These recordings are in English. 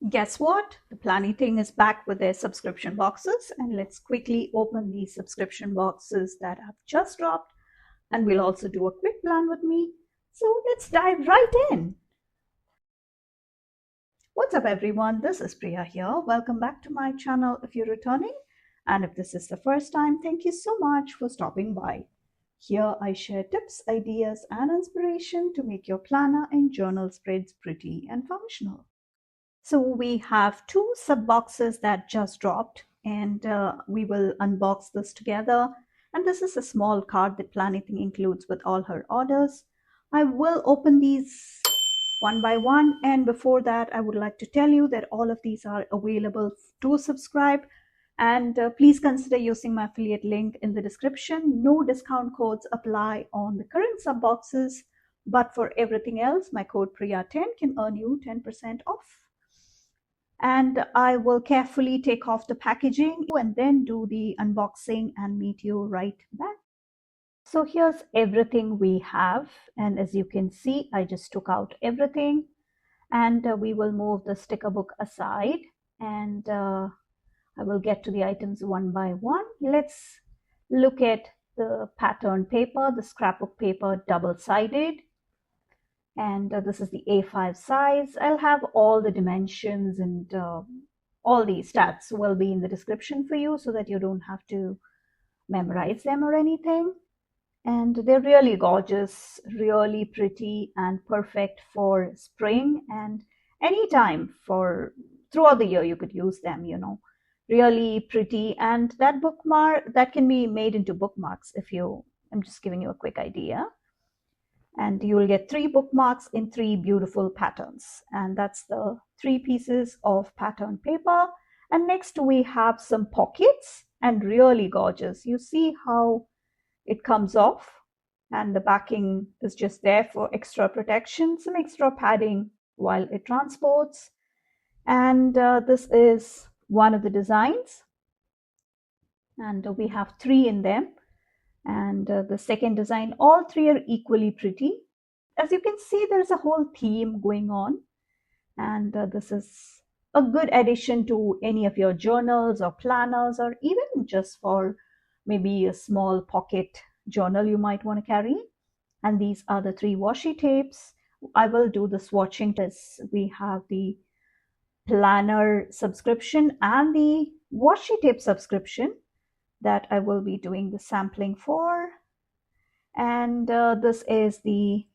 Guess what? The Planny Thing is back with their subscription boxes, and let's quickly open these subscription boxes that have just dropped, and we'll also do a quick plan with me. So let's dive right in. What's up everyone? This is Priya here. Welcome back to my channel if you're returning, and if this is the first time, thank you so much for stopping by. Here I share tips, ideas, and inspiration to make your planner and journal spreads pretty and functional. So we have two sub boxes that just dropped, and we will unbox this together. And this is a small card that Planning includes with all her orders. I will open these one by one, and before that I would like to tell you that all of these are available to subscribe, and please consider using my affiliate link in the description. No discount codes apply on the current sub boxes, but for everything else my code Priya10 can earn you 10% off. And I will carefully take off the packaging and then do the unboxing and meet you right back. So here's everything we have, and as you can see I just took out everything, and we will move the sticker book aside, and I will get to the items one by one. Let's look at the pattern paper, the scrapbook paper, double-sided. And this is the A5 size. I'll have all the dimensions and all the stats will be in the description for you so that you don't have to memorize them or anything. And they're really gorgeous, really pretty, and perfect for spring and anytime throughout the year you could use them, really pretty. And that bookmark that can be made into bookmarks. I'm just giving you a quick idea. And you will get 3 bookmarks in 3 beautiful patterns, and that's the 3 pieces of pattern paper. And next we have some pockets, and really gorgeous. You see how it comes off, and the backing is just there for extra protection, some extra padding while it transports. And this is one of the designs, and we have 3 in them. And the second design, all 3 are equally pretty. As you can see, there's a whole theme going on, and this is a good addition to any of your journals or planners, or even just for maybe a small pocket journal you might want to carry. And these are the 3 washi tapes. I will do the swatching test. We have the planner subscription and the washi tape subscription that I will be doing the sampling for. And this is the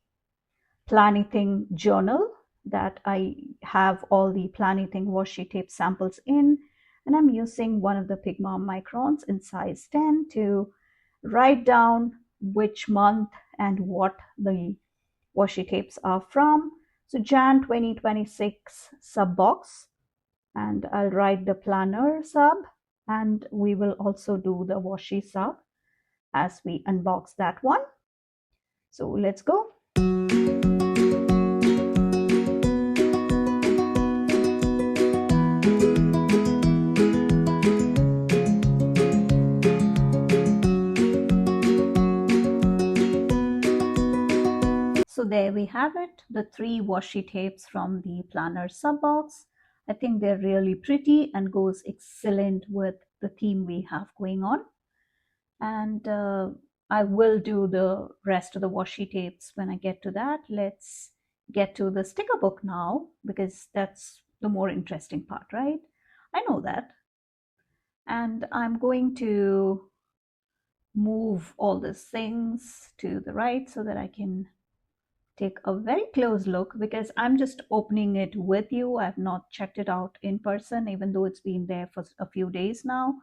Planning journal that I have all the Planning washi tape samples in, and I'm using one of the Pigma microns in size 10 to write down which month and what the washi tapes are from. So Jan 2026 sub box, and I'll write the planner sub, and we will also do the washi sub as we unbox that one. So let's go. So there we have it, the 3 washi tapes from the planner sub box. I think they're really pretty and goes excellent with the theme we have going on. And I will do the rest of the washi tapes when I get to that. Let's get to the sticker book now, because that's the more interesting part, right? I know that. And I'm going to move all these things to the right so that I can take a very close look, because I'm just opening it with you. I've not checked it out in person, even though it's been there for a few days now.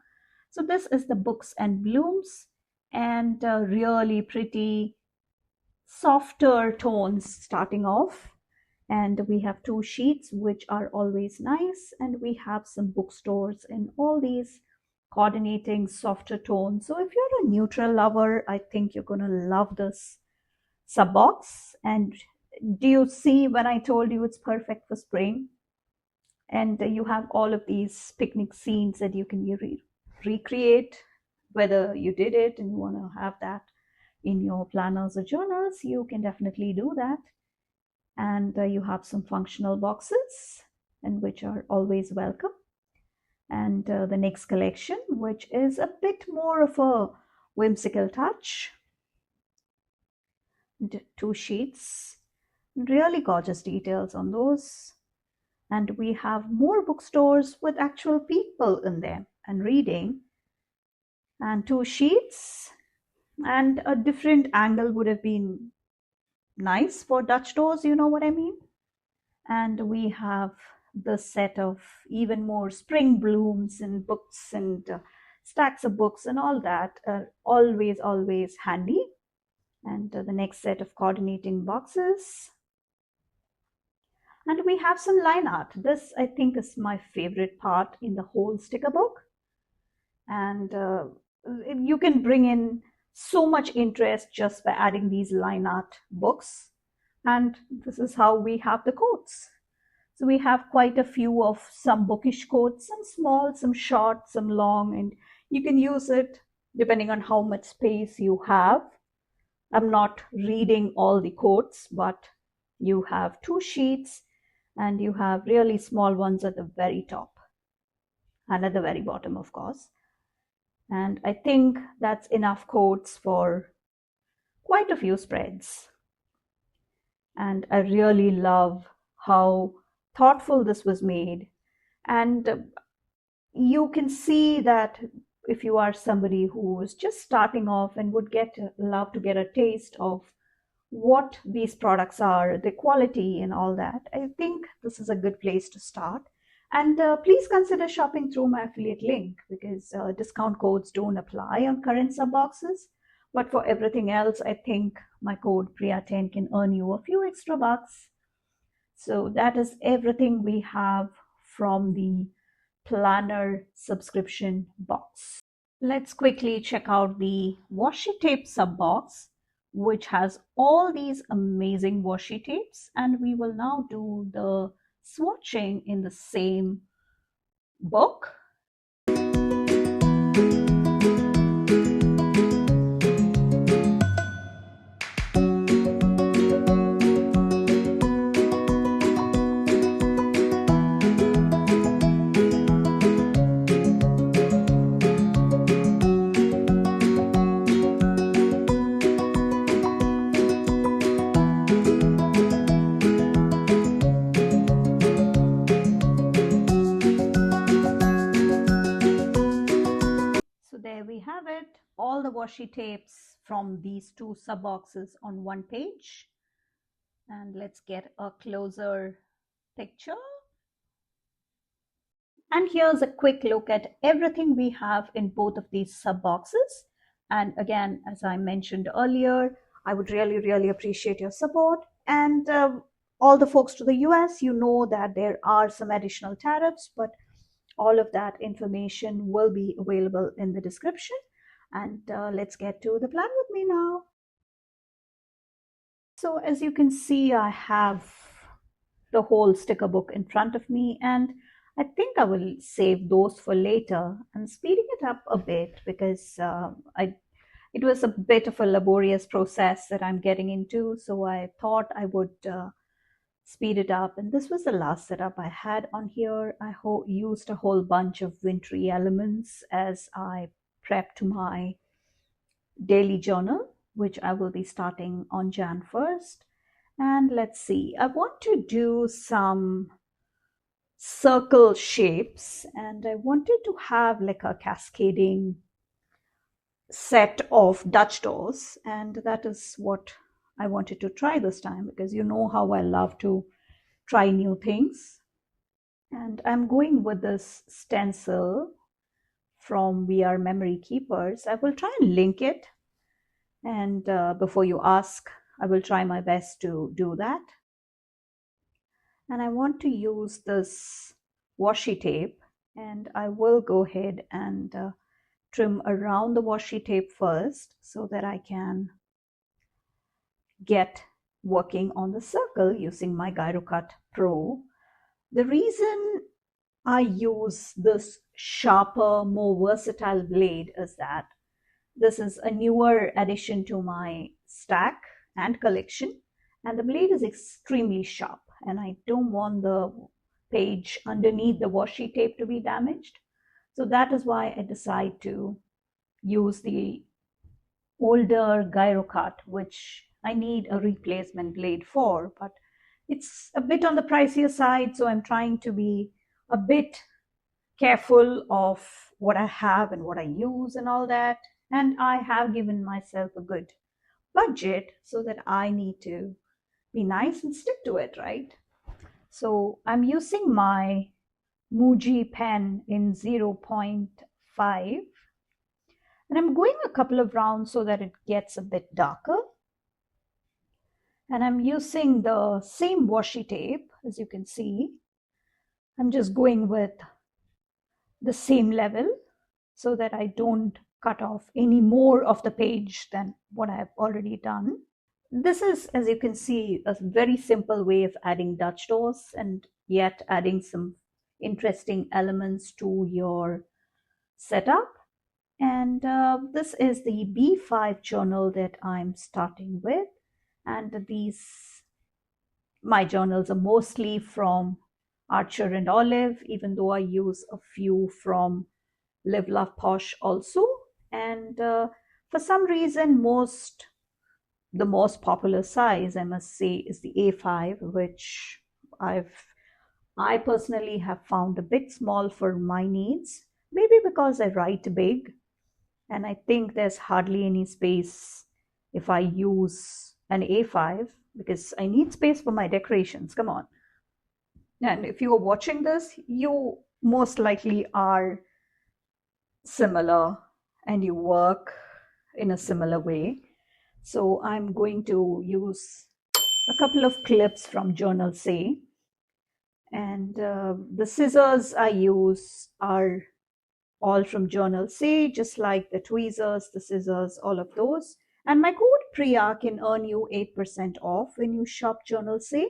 So this is the Books and Blooms, and really pretty softer tones starting off. And we have 2 sheets, which are always nice, and we have some bookstores in all these coordinating softer tones. So if you're a neutral lover, I think you're gonna love this sub box. And do you see when I told you it's perfect for spring? And you have all of these picnic scenes that you can recreate, whether you did it and you want to have that in your planners or journals, you can definitely do that. And you have some functional boxes, and which are always welcome. And the next collection, which is a bit more of a whimsical touch. Two sheets, really gorgeous details on those. And we have more bookstores with actual people in them and reading. And two sheets, and a different angle would have been nice for Dutch doors, you know what I mean? And we have the set of even more spring blooms and books and stacks of books and all that are always handy. And the next set of coordinating boxes. And we have some line art. This, I think, is my favorite part in the whole sticker book. And you can bring in so much interest just by adding these line art books. And this is how we have the quotes. So we have quite a few of some bookish quotes, some small, some short, some long, and you can use it depending on how much space you have. I'm not reading all the quotes, but you have two sheets and you have really small ones at the very top and at the very bottom, of course. And I think that's enough quotes for quite a few spreads. And I really love how thoughtful this was made. And you can see that if you are somebody who is just starting off and would love to get a taste of what these products are, the quality and all that, I think this is a good place to start. And please consider shopping through my affiliate link, because discount codes don't apply on current sub boxes. But for everything else, I think my code Priya10 can earn you a few extra bucks. So that is everything we have from the planner subscription box. Let's quickly check out the washi tape sub box, which has all these amazing washi tapes, and we will now do the swatching in the same book. There we have it, all the washi tapes from these two sub boxes on one page. And let's get a closer picture. And here's a quick look at everything we have in both of these sub boxes. And again, as I mentioned earlier, I would really appreciate your support. And all the folks to the US, you know that there are some additional tariffs, but all of that information will be available in the description. And let's get to the plan with me now. So as you can see, I have the whole sticker book in front of me, and I think I will save those for later. I'm speeding it up a bit because it was a bit of a laborious process that I'm getting into, so I thought I would speed it up. And this was the last setup I had on here. I used a whole bunch of wintry elements as I prepped my daily journal, which I will be starting on Jan 1st. And let's see, I want to do some circle shapes, and I wanted to have like a cascading set of Dutch doors, and that is what I wanted to try this time, because you know how I love to try new things. And I'm going with this stencil from We Are Memory Keepers. I will try and link it, and before you ask, I will try my best to do that. And I want to use this washi tape, and I will go ahead and trim around the washi tape first so that I can get working on the circle using my GyroCut Pro. The reason I use this sharper, more versatile blade is that this is a newer addition to my stack and collection, and the blade is extremely sharp, and I don't want the page underneath the washi tape to be damaged. So that is why I decide to use the older gyro cut, which I need a replacement blade for, but it's a bit on the pricier side. So I'm trying to be a bit careful of what I have and what I use and all that. And I have given myself a good budget, so that I need to be nice and stick to it, right? So I'm using my Muji pen in 0.5, and I'm going a couple of rounds so that it gets a bit darker. And I'm using the same washi tape, as you can see. I'm just going with the same level so that I don't cut off any more of the page than what I've already done. This is, as you can see, a very simple way of adding Dutch doors and yet adding some interesting elements to your setup. And this is the B5 journal that I'm starting with. And my journals are mostly from Archer and Olive, even though I use a few from Live Love Posh also. And for some reason, the most popular size, I must say, is the A5, which I personally have found a bit small for my needs. Maybe because I write big, and I think there's hardly any space if I use an A5, because I need space for my decorations. Come on. And if you are watching this, you most likely are similar and you work in a similar way. So I'm going to use a couple of clips from Journal Say. And the scissors I use are all from Journal Say, just like the tweezers, the scissors, all of those. And my code Priya can earn you 8% off when you shop Journal Say.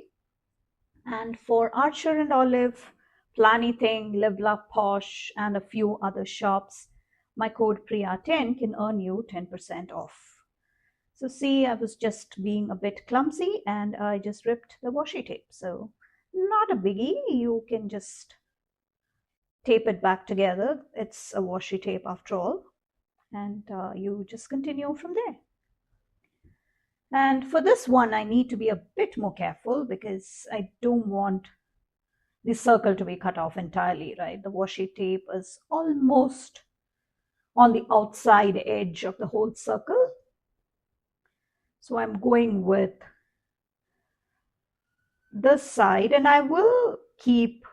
And for Archer and Olive, Planything, Live Love Posh, and a few other shops, my code Priya10 can earn you 10% off. So see, I was just being a bit clumsy and I just ripped the washi tape. So not a biggie, you can just tape it back together. It's a washi tape after all. And you just continue from there. And for this one, I need to be a bit more careful because I don't want the circle to be cut off entirely, right? The washi tape is almost on the outside edge of the whole circle. So I'm going with this side, and I will keep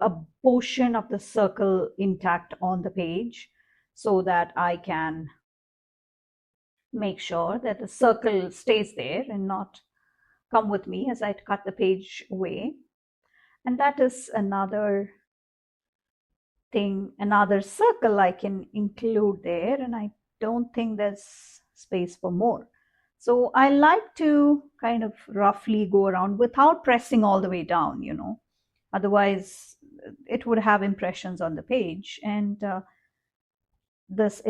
a portion of the circle intact on the page so that I can make sure that the circle stays there and not come with me as I cut the page away. And that is another thing, another circle I can include there, and I don't think there's space for more. So I like to kind of roughly go around without pressing all the way down, otherwise it would have impressions on the page. And this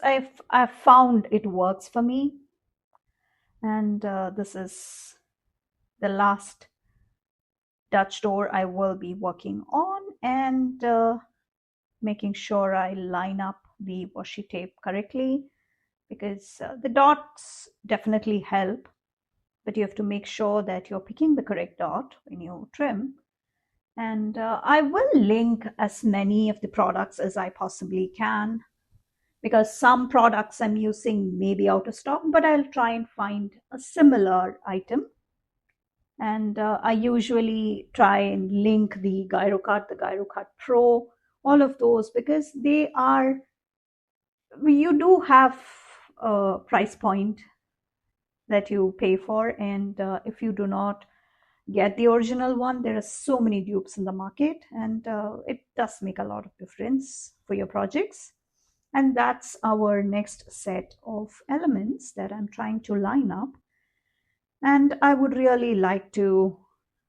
I've found it works for me. And this is the last Dutch door I will be working on, and making sure I line up the washi tape correctly, because the dots definitely help, but you have to make sure that you're picking the correct dot when you trim. And I will link as many of the products as I possibly can, because some products I'm using may be out of stock, but I'll try and find a similar item. And I usually try and link the Gyro Cut, the Gyro Cut Pro, all of those, because you do have a price point that you pay for. And if you do not get the original one, there are so many dupes in the market, and it does make a lot of difference for your projects. And that's our next set of elements that I'm trying to line up. And I would really like to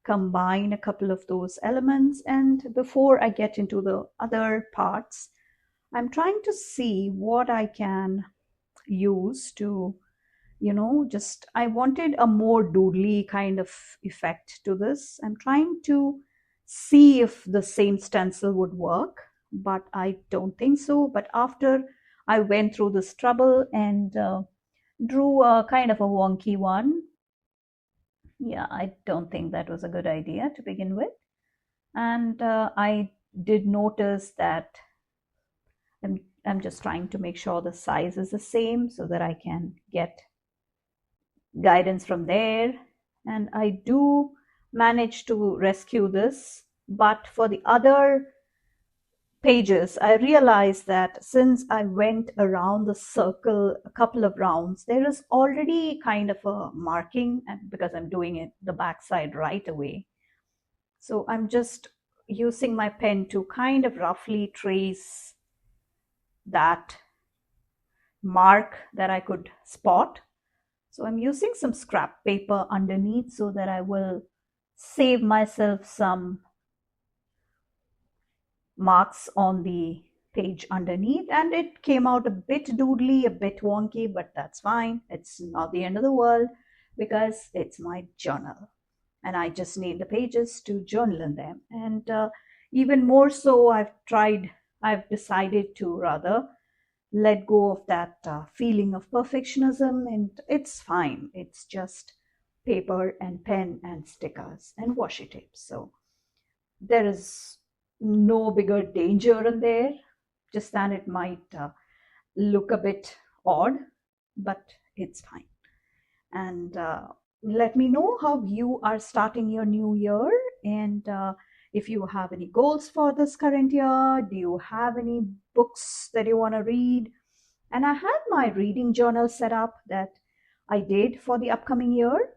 combine a couple of those elements. And before I get into the other parts, I'm trying to see what I can use to, I wanted a more doodly kind of effect to this. I'm trying to see if the same stencil would work, but I don't think so. But after I went through this trouble and drew a kind of a wonky one, yeah, I don't think that was a good idea to begin with. And I did notice that I'm just trying to make sure the size is the same so that I can get guidance from there. And I do manage to rescue this. But for the other pages, I realized that since I went around the circle a couple of rounds, there is already kind of a marking, and because I'm doing it the backside right away. So I'm just using my pen to kind of roughly trace that mark that I could spot. So I'm using some scrap paper underneath so that I will save myself some marks on the page underneath. And it came out a bit doodly, a bit wonky, but that's fine. It's not the end of the world because it's my journal and I just need the pages to journal in them. And even more so, I've decided to rather let go of that feeling of perfectionism, and it's fine. It's just paper and pen and stickers and washi tape. So there is no bigger danger in there, just that it might look a bit odd, but it's fine. And let me know how you are starting your new year, and if you have any goals for this current year. Do you have any books that you want to read? And I had my reading journal set up that I did for the upcoming year,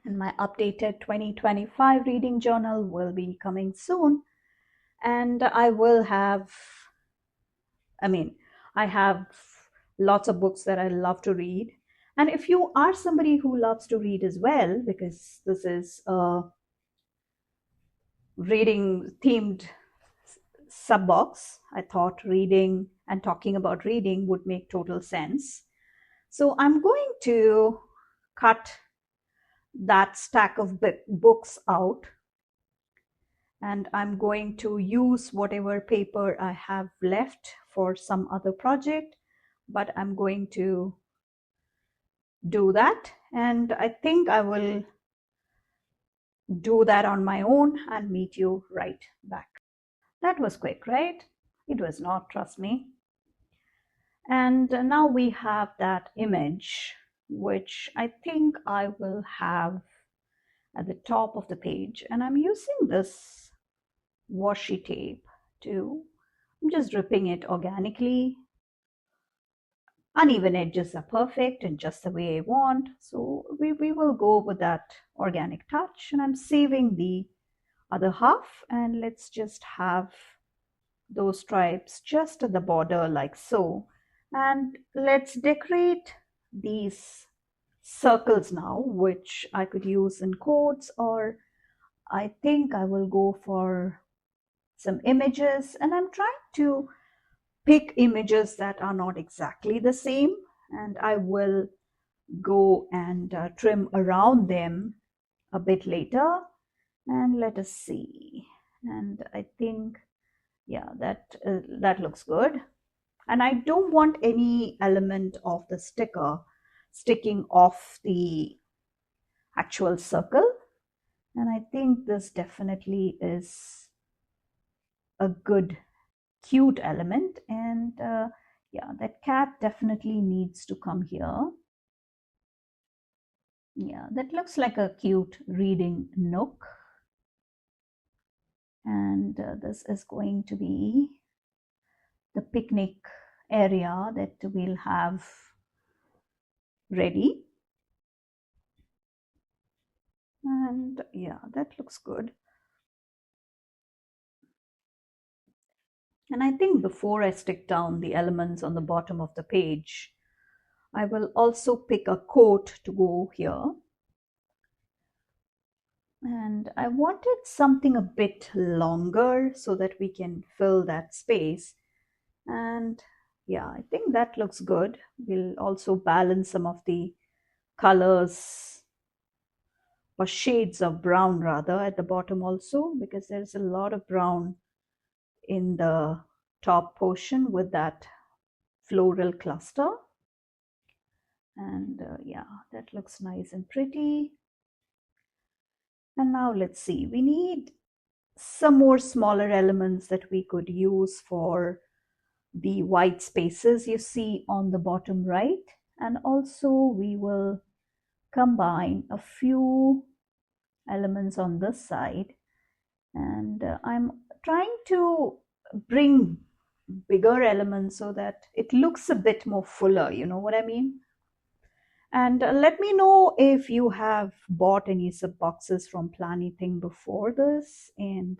and my updated 2025 reading journal will be coming soon. And I mean, I have lots of books that I love to read. And if you are somebody who loves to read as well, because this is a reading themed sub box, I thought reading and talking about reading would make total sense. So I'm going to cut that stack of books out, and I'm going to use whatever paper I have left for some other project, but I'm going to do that, and I think I will do that on my own and meet you right back. That was quick, right? It was not, trust me. And now we have that image, which I think I will have at the top of the page, and I'm using this washi tape to, I'm just dripping it organically. Uneven edges are perfect and just the way I want, so we will go with that organic touch. And I'm saving the other half, and let's just have those stripes just at the border like so. And let's decorate these circles now, which I could use in quotes, or I think I will go for some images, and I'm trying to pick images that are not exactly the same, and I will go and trim around them a bit later. And let us see, and I think, yeah, that looks good. And I don't want any element of the sticker sticking off the actual circle, and I think this definitely is a good cute element. And yeah, that cat definitely needs to come here. Yeah, that looks like a cute reading nook. And this is going to be the picnic area that we'll have ready. And yeah, that looks good. And I think before I stick down the elements on the bottom of the page, I will also pick a quote to go here. And I wanted something a bit longer so that we can fill that space. And yeah, I think that looks good. We'll also balance some of the colors or shades of brown rather at the bottom also, because there's a lot of brown in the top portion with that floral cluster. And yeah, that looks nice and pretty. And now let's see, we need some more smaller elements that we could use for the white spaces you see on the bottom right. And also we will combine a few elements on this side. And I'm trying to bring bigger elements so that it looks a bit more fuller, you know what I mean? And let me know if you have bought any sub boxes from Planything before this. And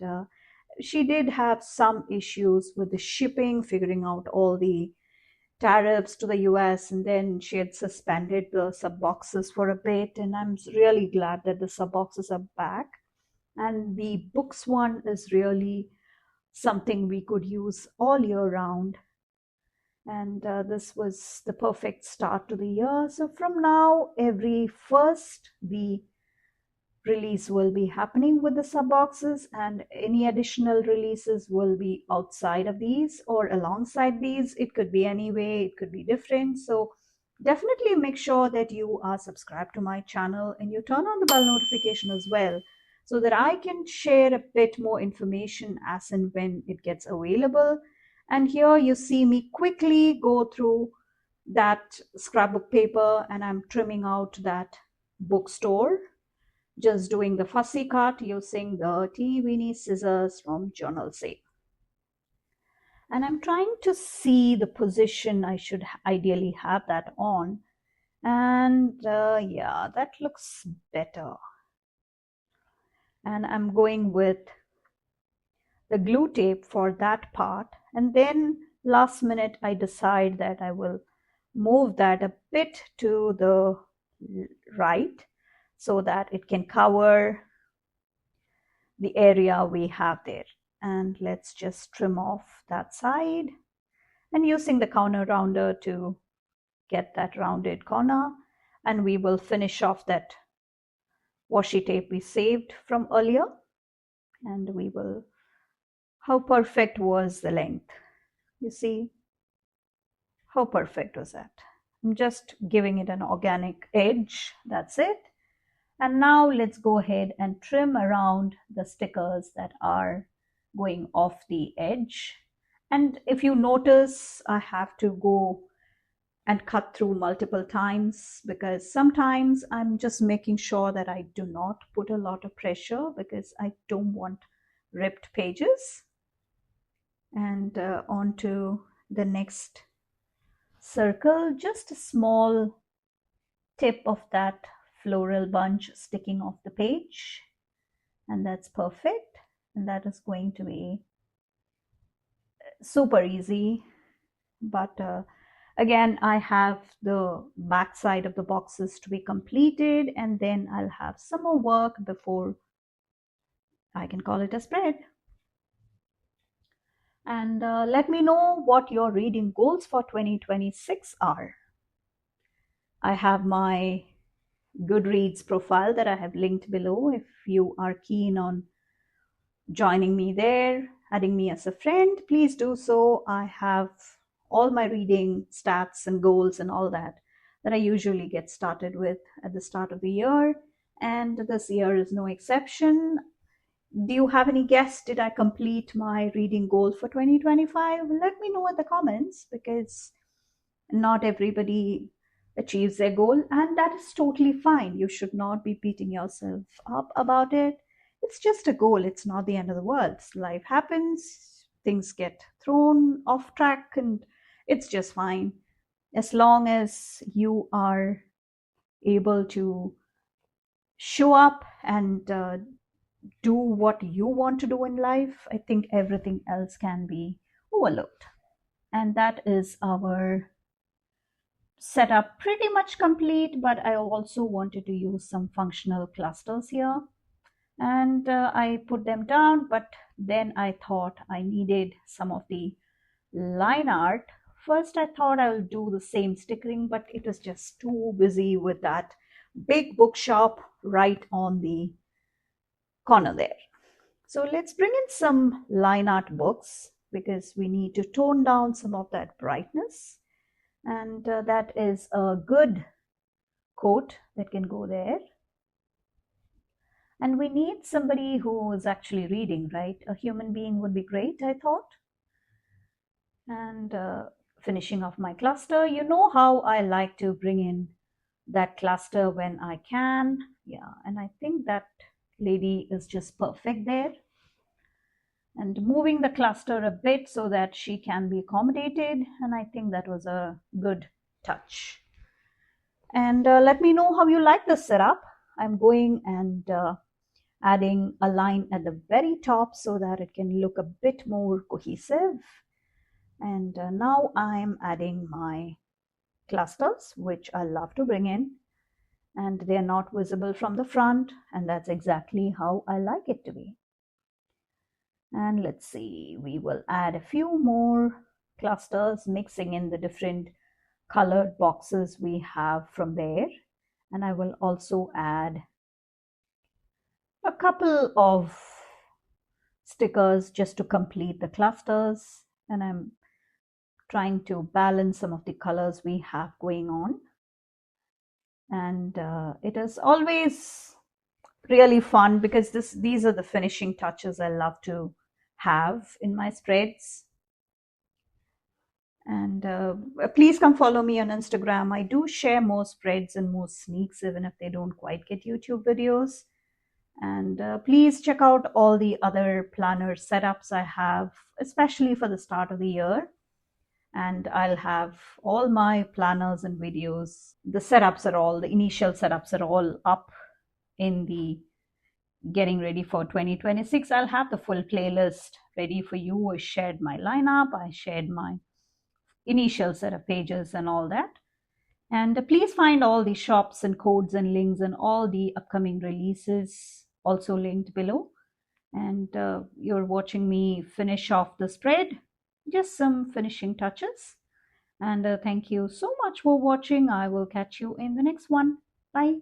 she did have some issues with the shipping, figuring out all the tariffs to the US, and then she had suspended the sub boxes for a bit. And I'm really glad that the sub boxes are back. And the books one is really something we could use all year round. And this was the perfect start to the year. So from now, every first, the release will be happening with the sub boxes, and any additional releases will be outside of these or alongside these. It could be any way, it could be different. So definitely make sure that you are subscribed to my channel and you turn on the bell notification as well, so that I can share a bit more information as and when it gets available. And here you see me quickly go through that scrapbook paper, and I'm trimming out that bookstore, just doing the fussy cut using the teeny-weeny scissors from Journal Safe. And I'm trying to see the position I should ideally have that on. And yeah, that looks better. And I'm going with the glue tape for that part. And then last minute, I decide that I will move that a bit to the right so that it can cover the area we have there. And let's just trim off that side, and using the corner rounder to get that rounded corner. And we will finish off that washi tape we saved from earlier. And we will, how perfect was the length? You see, how perfect was that? I'm just giving it an organic edge, that's it. And now let's go ahead and trim around the stickers that are going off the edge. And if you notice, I have to go and cut through multiple times, because sometimes I'm just making sure that I do not put a lot of pressure, because I don't want ripped pages. And on to the next circle, just a small tip of that floral bunch sticking off the page, and that's perfect. And that is going to be super easy. But again, I have the back side of the boxes to be completed, and then I'll have some more work before I can call it a spread. And let me know what your reading goals for 2026 are. I have my Goodreads profile that I have linked below if you are keen on joining me there, adding me as a friend. Please do so. I have all my reading stats and goals and all that I usually get started with at the start of the year, and this year is no exception. Do you have any guess? Did I complete my reading goal for 2025? Let me know in the comments, because not everybody achieves their goal, and that is totally fine. You should not be beating yourself up about it. It's just a goal. It's not the end of the world. Life happens, things get thrown off track, and it's just fine. As long as you are able to show up and do what you want to do in life, I think everything else can be overlooked. And that is our setup pretty much complete, but I also wanted to use some functional clusters here. And I put them down, but then I thought I needed some of the line art. First I thought I will do the same stickering, but it was just too busy with that big bookshop right on the corner there. So let's bring in some line art books because we need to tone down some of that brightness. And that is a good quote that can go there. And we need somebody who is actually reading, right? A human being would be great, I thought. And finishing off my cluster, you know how I like to bring in that cluster when I can. Yeah, and I think that lady is just perfect there. And moving the cluster a bit so that she can be accommodated, and I think that was a good touch. And let me know how you like this setup. I'm going and adding a line at the very top so that it can look a bit more cohesive. And now I'm adding my clusters, which I love to bring in, and they're not visible from the front, and that's exactly how I like it to be. And let's see, we will add a few more clusters, mixing in the different colored boxes we have from there. And I will also add a couple of stickers just to complete the clusters. And I'm trying to balance some of the colors we have going on. And it is always really fun because these are the finishing touches I love to have in my spreads. And please come follow me on Instagram. I do share more spreads and more sneaks, even if they don't quite get YouTube videos. And please check out all the other planner setups I have, especially for the start of the year. And I'll have all my planners and videos. The initial setups are all up in the getting ready for 2026. I'll have the full playlist ready for you. I shared my lineup, I shared my initial set of pages and all that. And please find all the shops and codes and links and all the upcoming releases also linked below. And you're watching me finish off the spread, just some finishing touches. And thank you so much for watching. I will catch you in the next one. Bye.